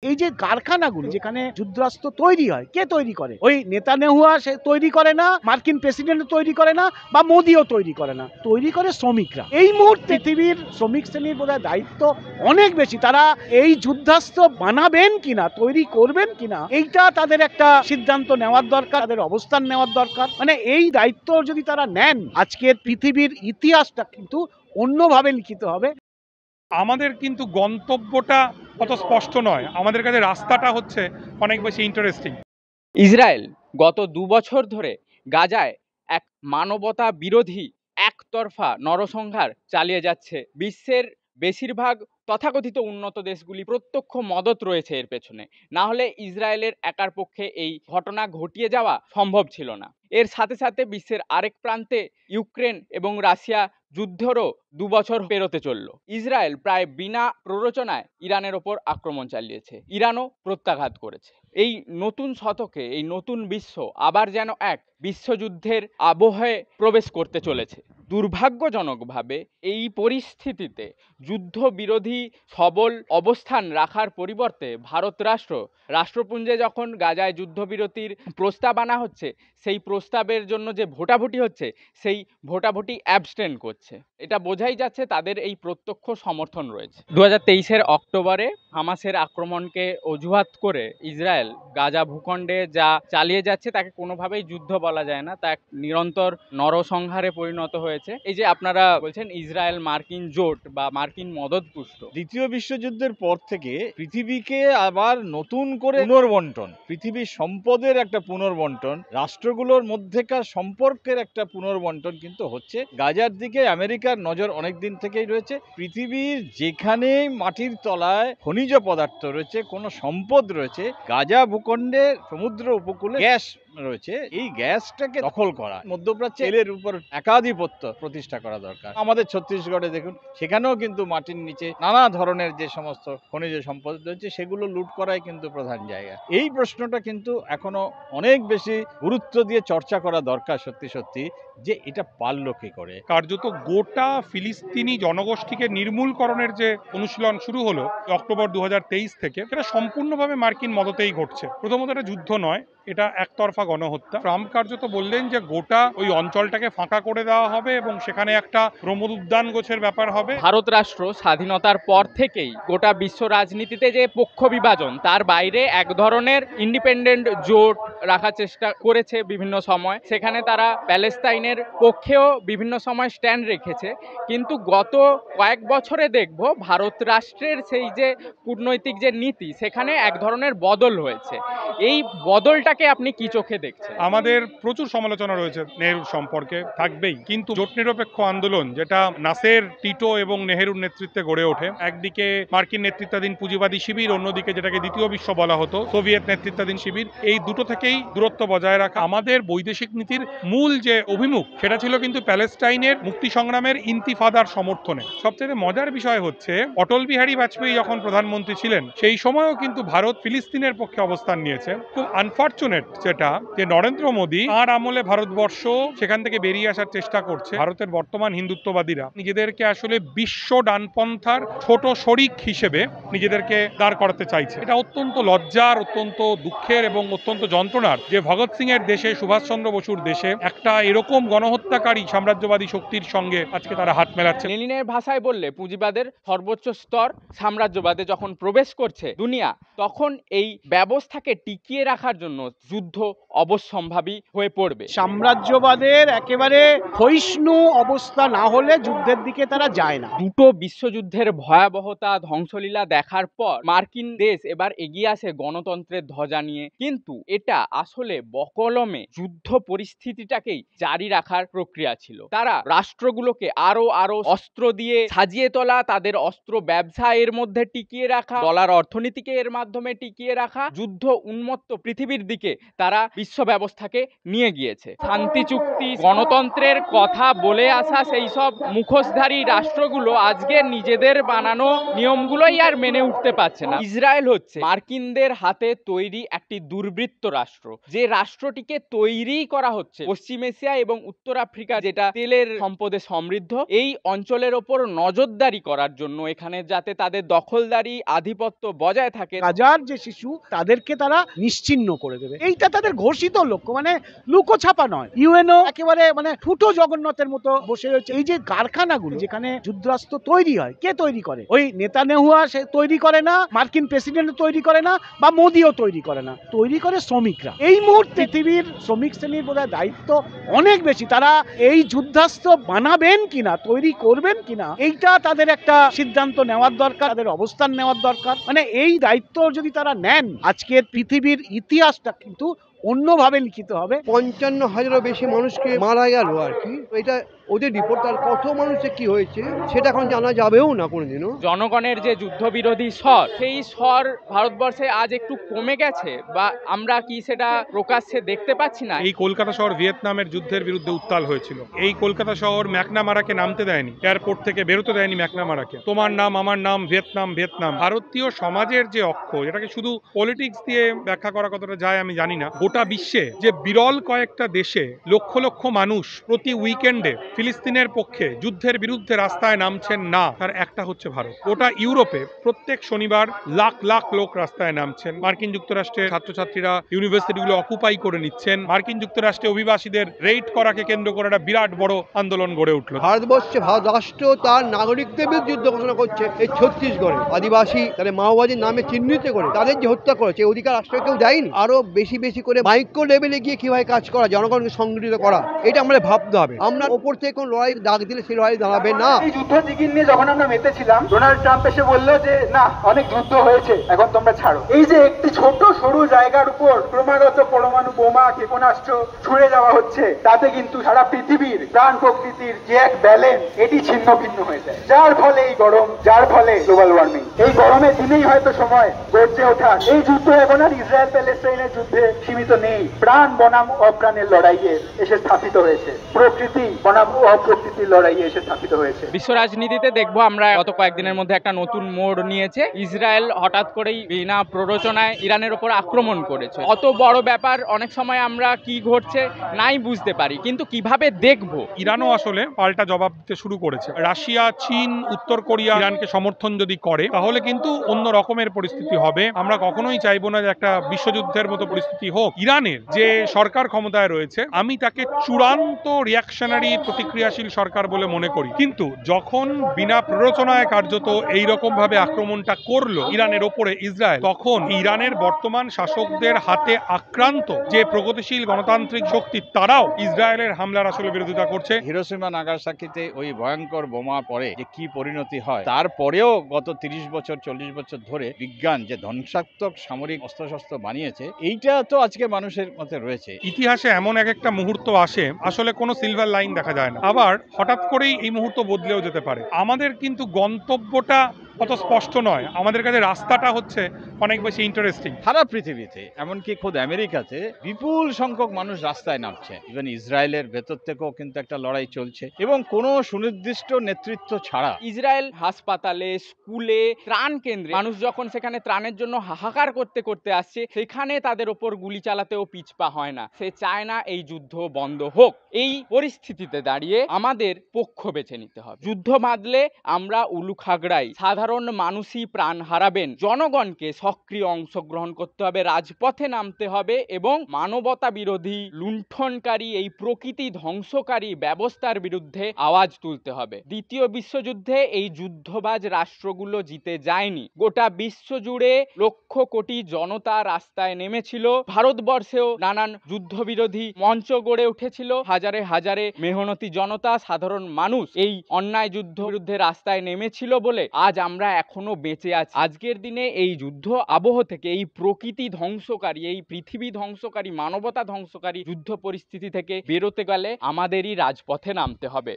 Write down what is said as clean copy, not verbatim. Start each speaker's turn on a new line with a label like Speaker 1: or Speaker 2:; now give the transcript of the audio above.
Speaker 1: এই যে কারখানাগুলো যেখানে যুদ্ধাস্ত্র তৈরি হয়, কে তৈরি করে? ওই নেতানিয়াহু সে তৈরি করে না, মার্কিন প্রেসিডেন্ট তৈরি করে না, বা মোদিও তৈরি করে না, তৈরি করে শ্রমিকরা। এই মুহূর্তে পৃথিবীর শ্রমিক শ্রেণীর বোধহয় দায়িত্ব অনেক বেশি। তারা এই যুদ্ধাস্ত্র বানাবেন কিনা, তৈরি করবেন কিনা, এইটা তাদের একটা সিদ্ধান্ত নেওয়ার দরকার, তাদের অবস্থান নেওয়ার দরকার। মানে এই দায়িত্ব যদি তারা নেন, আজকের পৃথিবীর ইতিহাসটা কিন্তু অন্যভাবে লিখিত হবে।
Speaker 2: আমাদের কিন্তু গন্তব্যটা অত স্পষ্ট নয়, আমাদের কাছে রাস্তাটা হচ্ছে অনেক বেশি ইন্টারেস্টিং।
Speaker 3: ইসরায়েল গত ২ বছর ধরে গাজায় এক মানবতা বিরোধী একতরফা নরসংহার চালিয়ে যাচ্ছে। বিশ্বের বেশিরভাগ তথাকথিত উন্নত দেশগুলি প্রত্যক্ষ মদত রয়েছে এর পেছনে। না হলে ইসরায়েলের একার পক্ষে এই ঘটনা ঘটিয়ে যাওয়া সম্ভব ছিল না। এর সাথে সাথে বিশ্বের আরেক প্রান্তে ইউক্রেন এবং রাশিয়া যুদ্ধেরও ২ বছর পেরোতে চলল। ইসরায়েল প্রায় বিনা প্ররোচনায় ইরানের ওপর আক্রমণ চালিয়েছে, ইরানও প্রত্যাঘাত করেছে। এই নতুন শতকে এই নতুন বিশ্ব আবার যেন এক বিশ্বযুদ্ধের আবহে প্রবেশ করতে চলেছে। দুর্ভাগ্যজনকভাবে এই পরিস্থিতিতে যুদ্ধবিরোধী সবল অবস্থান রাখার পরিবর্তে ভারত রাষ্ট্রপুঞ্জে যখন গাজায় যুদ্ধবিরতির প্রস্তাব আনা হচ্ছে, সেই প্রস্তাবের জন্য যে ভোটাভুটি হচ্ছে, সেই ভোটাভুটি অ্যাবস্টেন করছে। এটা বোঝাই যাচ্ছে তাদের এই প্রত্যক্ষ সমর্থন রয়েছে। ২০২৩-এর অক্টোবরে হামাসের আক্রমণকে অজুহাত করে ইসরায়েল গাজা ভূখণ্ডে যা চালিয়ে যাচ্ছে তাকে কোনোভাবেই যুদ্ধ বলা যায় না, তা এক নিরন্তর নরসংহারে পরিণত হয়েছে। এই যে আপনারা বলছেন ইসরায়েল মার্কিন জোট বা মার্কিন মদতপুষ্ট,
Speaker 4: দ্বিতীয় বিশ্বযুদ্ধের পর থেকে পৃথিবীকে আবার নতুন করে পুনর্বন্টন, পৃথিবীর সম্পদের একটা পুনর্বন্টন, রাষ্ট্রগুলোর মধ্যেকার সম্পর্কের একটা পুনর্বন্টন কিন্তু হচ্ছে। গাজার দিকে আমেরিকার নজর অনেক দিন থেকেই রয়েছে। পৃথিবীর যেখানে মাটির তলায় খনিজ পদার্থ রয়েছে, কোনো সম্পদ রয়েছে, গাজা ভূখণ্ডে সমুদ্র উপকূলে গ্যাস রয়েছে, এই গ্যাসটাকে দখল করা, মধ্যপ্রাচ্যে তেলের উপর একাধিপত্য প্রতিষ্ঠা করা দরকার। আমাদের ছত্তিশগড়ে দেখুন, সেখানেও কিন্তু মাটির নিচে নানা ধরনের যে সমস্ত খনিজ সম্পদ রয়েছে সেগুলো লুট করাই কিন্তু প্রধান জায়গা। এই প্রশ্নটা কিন্তু এখনো অনেক বেশি গুরুত্ব দিয়ে চর্চা করা দরকার সত্যি সত্যি, যে এটা পারলো কি করে।
Speaker 2: কার্যত গোটা ফিলিস্তিনি জনগোষ্ঠীকে নির্মূলকরণের যে অনুশীলন শুরু হলো অক্টোবর ২০২৩ থেকে, সেটা সম্পূর্ণভাবে মার্কিন মদতেই ঘটছে। প্রথমত এটা যুদ্ধ নয়, এটা একতরফা গণহত্যা। ট্রাম্প কার্যত বললেন যে গোটা ওই অঞ্চলটাকে ফাঁকা করে দেওয়া হবে এবং সেখানে একটা প্রমোদ উদ্যান গোছের ব্যাপার হবে।
Speaker 3: ভারত রাষ্ট্র স্বাধীনতার পর থেকেই গোটা বিশ্ব রাজনীতিতে যে পক্ষ বিভাজন, তার বাইরে এক ধরনের ইন্ডিপেন্ডেন্ট জোট রাখার চেষ্টা করেছে বিভিন্ন সময়। সেখানে তারা প্যালেস্তাইনের পক্ষেও বিভিন্ন সময় স্ট্যান্ড রেখেছে। কিন্তু গত কয়েক বছরে দেখব ভারত রাষ্ট্রের সেই যে কূটনৈতিক যে নীতি, সেখানে এক ধরনের বদল হয়েছে। এই বদলটাকে আপনি কি চোখে দেখছেন?
Speaker 2: আমাদের প্রচুর সমালোচনা রয়েছে নেহরুর সম্পর্কে, থাকবেই, কিন্তু জোট নিরপেক্ষ আন্দোলন যেটা নাসের, টিটো এবং নেহরুর নেতৃত্বে গড়ে ওঠে, একদিকে মার্কিন নেতৃত্বাধীন পুঁজিবাদী শিবির, অন্যদিকে যেটাকে দ্বিতীয় বিশ্ব বলা হতো সোভিয়েত নেতৃত্বাধীন শিবির, এই দুটো থেকেই দূরত্ব বজায় রাখা। আমাদের বৈদেশিক নীতির মূল যে অভিমুখ, সেটা ছিল কিন্তু প্যালেস্টাইনের মুক্তি সংগ্রামের ইন্তিফাদার সমর্থনে। সবচেয়ে মজার বিষয় হচ্ছে অটল বিহারী বাজপেয়ী যখন প্রধানমন্ত্রী ছিলেন, সেই সময়ও কিন্তু ভারত ফিলিস্তিনের পক্ষে অবস্থান নিয়েছে। খুব আনফর্চুনেট যেটা, যে নরেন্দ্র মোদী আর আমলে ভারতবর্ষ সেখান থেকে বেরিয়ে আসার চেষ্টা করছে। ভারতের বর্তমান হিন্দুত্ববাদীরা নিজেদেরকে আসলে বিশ্ব ডানপন্থার ছোট শরিক হিসেবে নিজেদেরকে দাঁড় করাতে চাইছে। এটা অত্যন্ত লজ্জার, অত্যন্ত দুঃখের এবং অত্যন্ত যন্ত্রণার যে ভগৎ সিং এর দেশে, সুভাষচন্দ্র বসুর দেশে একটা এরকম গণহত্যাকারী সাম্রাজ্যবাদী শক্তির সঙ্গে আজকে তারা হাত মেলাচ্ছে।
Speaker 3: লেনিনের ভাষায় বললে পুঁজিবাদের সর্বোচ্চ স্তর সাম্রাজ্যবাদে যখন প্রবেশ করছে দুনিয়া, তখন এই ব্যবস্থাকে টিকিয়ে রাখার জন্য যুদ্ধ অবশ্যম্ভাবী হয়ে পড়বে।
Speaker 1: সাম্রাজ্যবাদের একেবারে ক্ষয়িষ্ণু অবস্থা না হলে যুদ্ধের দিকে তারা যায় না।
Speaker 3: দুটো বিশ্বযুদ্ধের ভয়াবহতা, ধ্বংসলীলা দেখার পর মার্কিন দেশ এবার এগিয়ে আসে গণতন্ত্রের ধ্বজা নিয়ে। কিন্তু এটা আসলে বকলমে যুদ্ধ পরিস্থিতিটাকেই জারি রাখার প্রক্রিয়া ছিল। তারা রাষ্ট্রগুলোকে আরো অস্ত্র দিয়ে সাজিয়ে তোলা, তাদের অস্ত্র ব্যবসা এর মধ্যে টিকিয়ে রাখা, ডলার অর্থনীতিকে এর মাধ্যমে টিকিয়ে রাখা, যুদ্ধ উন্মত্ত পৃথিবীর দিকে তারা বিশ্ব ব্যবস্থাকে নিয়ে গিয়েছে। শান্তি চুক্তি, গণতন্ত্রের কথা বলে আসা সেই সব মুখোশধারী রাষ্ট্রগুলো আজকে নিজেদের বানানো নিয়মগুলোই আর মেনে উঠতে পারছে না। ইসরায়েল হচ্ছে মার্কিনদের হাতে তৈরি একটি দুর্বৃত্ত রাষ্ট্র, যে রাষ্ট্রটিকে তৈরি তৈরি করা হচ্ছে পশ্চিম এশিয়া এবং উত্তর আফ্রিকা, যেটা তেলের সম্পদে সমৃদ্ধ, এই অঞ্চলের ওপর নজরদারি করার জন্য, এখানে যাতে তাদের দখলদারি আধিপত্য বজায় থাকে।
Speaker 1: গাজার যে শিশু তাদেরকে তারা নিশ্চিহ্ন করে দেবে, এইটা তাদের ঘোষিত লক্ষ্য, মানে লুকোছাপা নয়। ইউএনও একেবারে মানে ফুটো জগন্নাথের মতো বসে রয়েছে। এই যে কারখানাগুলো যেখানে যুদ্ধাস্ত্র তৈরি হয়, কে তৈরি করে? ওই নেতানিয়াহু সে তৈরি করে না, মার্কিন প্রেসিডেন্ট তৈরি করে না, বা মোদিও তৈরি করে না, তৈরি করে শ্রমিকরা। এই মুহূর্তে পৃথিবীর শ্রমিক শ্রেণীর বোধহয় দায়িত্ব অনেক বেশি। তারা এই যুদ্ধাস্ত্র বানাবেন কিনা, তৈরি করবেন কিনা, এইটা তাদের একটা সিদ্ধান্ত নেওয়ার দরকার, তাদের অবস্থান নেওয়ার দরকার। মানে এই দায়িত্ব যদি তারা নেন, আজকের পৃথিবীর ইতিহাসটা কিন্তু অন্যভাবে লিখিত হবে।
Speaker 5: ৫৫,০০০ বেশি মানুষকে মারা গেল আর কি। এটা ওদের রিপোর্ট, আর কত মানুষের কি হয়েছে সেটা এখন জানা যাবেও না কোনোদিনও।
Speaker 3: জনগণের যে যুদ্ধবিরোধী স্বর, সেই স্বর ভারতবর্ষে আজ একটু কমে গেছে, বা আমরা কি সেটা প্রকাশ্যে দেখতে পাচ্ছি না।
Speaker 2: এই কলকাতা শহর ভিয়েতনামের যুদ্ধের বিরুদ্ধে উত্তাল হয়েছিল। এই কলকাতা শহর ম্যাকনামারাকে নামতে দেয়নি, এয়ারপোর্ট থেকে বেরোতে দেয়নি ম্যাকনামারাকে। তোমার নাম আমার নাম, ভিয়েতনাম ভিয়েতনাম। ভারতীয় সমাজের যে অক্ষ, এটাকে শুধু পলিটিক্স দিয়ে ব্যাখ্যা করা কতটা যায় আমি জানি না। গোটা বিশ্বে যে বিরল কয়েকটা দেশে লক্ষ লক্ষ মানুষ প্রতি উইকেন্ডে ফিলিস্তিনের পক্ষে যুদ্ধের বিরুদ্ধে রাস্তায় নামছেন না, তার একটা হচ্ছে ভারত। গোটা ইউরোপে প্রত্যেক শনিবার লাখ লাখ লোক রাস্তায় নামছেন। মার্কিন যুক্তরাষ্ট্রের ছাত্রছাত্রীরা ইউনিভার্সিটিগুলো অকুপাই করে নিচ্ছেন। মার্কিন যুক্তরাষ্ট্রে অভিবাসীদের রেইড করাকে কেন্দ্র করে একটা বিরাট বড় আন্দোলন গড়ে উঠল।
Speaker 5: ভারতবর্ষে ভারত রাষ্ট্র তার নাগরিকদের বিরুদ্ধে যুদ্ধ ঘোষণা করছে। এই ছত্তিশগড়ে আদিবাসী তাদের মাওবাদীর নামে চিহ্নিত করে তাদের যে হত্যা করেছে, অধিকার রাষ্ট্র কেউ দেয়নি। আরো বেশি বেশি করে মাইক্রো লেভেলে গিয়ে কিভাবে কাজ করা, জনগণকে সংগঠিত করা, এটা আমাদের ভাবতে হবে। আমরা ওপর থেকে কোন লড়াই ডাক দিলে সেই লড়াই দাঁড়াবে না।
Speaker 6: এই যুদ্ধ জিগির নিয়ে যখন আমরা মেতেছিলাম, ডোনাল্ড ট্রাম্প এসে বললো যে না, অনেক যুদ্ধ হয়েছে, এখন তোমরা ছাড়ো। এই যে একটি ছোট সরু জায়গার উপর ক্রমাগত পরমাণু বোমা, ক্ষেপণাস্ত্র ছুড়ে যাওয়া হচ্ছে, তাতে কিন্তু সারা পৃথিবীর প্রাণ প্রকৃতির যে এক ব্যালেন্স, এটি ছিন্ন ভিন্ন হয়ে যায়। যার ফলে এই গরম, যার ফলে গ্লোবাল ওয়ার্মিং। এই গরমের দিনেই হয়তো সময় গর্জে ওঠা। এই যুদ্ধ এখন আর ইসরায়েল প্যালেস্টাইনের যুদ্ধে সীমিত নেই, প্রাণ বনাম অপ্রাণের লড়াইয়ে এসে স্থাপিত হয়েছে, প্রকৃতি বনাম অপ্রকৃতির লড়াইয়ে এসে স্থাপিত হয়েছে।
Speaker 3: বিশ্ব রাজনীতিতে দেখবো আমরা গত কয়েকদিনের মধ্যে একটা নতুন মোড় নিয়েছে। ইসরায়েল হঠাৎ করেই বিনা প্ররোচনায় ইরানের ওপর আক্রমণ করেছে। অত বড় ব্যাপার, অনেক সময় আমরা কি ঘটছে নাই বুঝতে পারি, কিন্তু কিভাবে দেখবো।
Speaker 2: ইরানও আসলে পাল্টা জবাব দিতে শুরু করেছে। রাশিয়া, চীন, উত্তর কোরিয়া ইরানকে সমর্থন যদি করে, তাহলে কিন্তু অন্য রকমের পরিস্থিতি হবে। আমরা কখনোই চাইবো না যে একটা বিশ্বযুদ্ধের মতো পরিস্থিতি হোক। ইরানের যে সরকার ক্ষমতায় রয়েছে, আমি তাকে চূড়ান্ত রিয়াকশনারি প্রতিক্রিয়াশীল সরকার বলে মনে করি। কিন্তু যখন বিনা প্ররোচনায় কার্যত এইরকম ভাবে আক্রমণটা করলো ইরানের ওপরে ইসরায়েল, তখন ইরানের বর্তমান শাসকদের হাতে আক্রান্ত যে প্রগতিশীল গণতান্ত্রিক শক্তি, তারাও ইসরায়েলের হামলার আসলে বিরোধিতা করছে।
Speaker 4: হিরোশিমা নাগাসাকিতে ওই ভয়ঙ্কর বোমা পড়ে যে কি পরিণতি হয়, তারপরেও গত 30 বছর 40 বছর ধরে বিজ্ঞান যে ধ্বংসাত্মক সামরিক অস্ত্রশস্ত্র বানিয়েছে, এইটা তো আজকে মানুষের মধ্যে রয়েছে।
Speaker 2: ইতিহাসে এমন এক একটা মুহূর্ত আসে, আসলে কোনো সিলভার লাইন দেখা যায় না। আবার হঠাৎ করেই এই মুহূর্ত বদলেও যেতে পারে। আমাদের কিন্তু গন্তব্যটা অত স্পষ্ট নয়, আমাদের কাছে রাস্তাটা হচ্ছে অনেক বেশি ইন্টারেস্টিং।
Speaker 4: সারা পৃথিবীতে, এমনকি খোদ আমেরিকাতে বিপুল সংখ্যক মানুষ রাস্তায় নামছে। ইভেন ইসরায়েলের ভেতর থেকেও কিন্তু একটা লড়াই চলছে, এবং কোনো সুনির্দিষ্ট নেতৃত্ব ছাড়া।
Speaker 3: ইসরায়েল হাসপাতালে, স্কুলে, ত্রাণ কেন্দ্রে মানুষ যখন সেখানে ত্রাণের জন্য হাহাকার করতে করতে আসছে, সেখানে তাদের ওপর গুলি চালাতেও পিছপা হয় না। সে চায় না এই যুদ্ধ বন্ধ হোক। এই পরিস্থিতিতে দাঁড়িয়ে আমাদের পক্ষ বেছে নিতে হবে। যুদ্ধ বাঁধলে আমরা উলুখাগড়াই, সাধারণ মানুষই প্রাণ হারাবেন। জনগণকে সক্রিয় অংশগ্রহণ করতে হবে, রাজপথে নামতে হবে, এবং মানবতা বিরোধী, লুণ্ঠনকারী, এই প্রকৃতি ধ্বংসকারী ব্যবস্থার বিরুদ্ধে আওয়াজ তুলতে হবে। দ্বিতীয় বিশ্বযুদ্ধে এই যুদ্ধবাজ রাষ্ট্রগুলো জিতে যায়নি। গোটা বিশ্ব জুড়ে লক্ষ কোটি জনতা রাস্তায় নেমেছিল। ভারতবর্ষেও নানান যুদ্ধবিরোধী মঞ্চ গড়ে উঠেছিল। হাজারে হাজারে মেহনতি জনতা, সাধারণ মানুষ এই অন্যায় যুদ্ধ বিরুদ্ধে রাস্তায় নেমেছিল বলে আজ আমরা এখনো বেঁচে আছি। আজকের দিনে এই যুদ্ধ আবহ থেকে, এই প্রকৃতি ধ্বংসকারী, এই পৃথিবী ধ্বংসকারী, মানবতা ধ্বংসকারী যুদ্ধ পরিস্থিতি থেকে বেরোতে গেলে আমাদেরই রাজপথে নামতে হবে।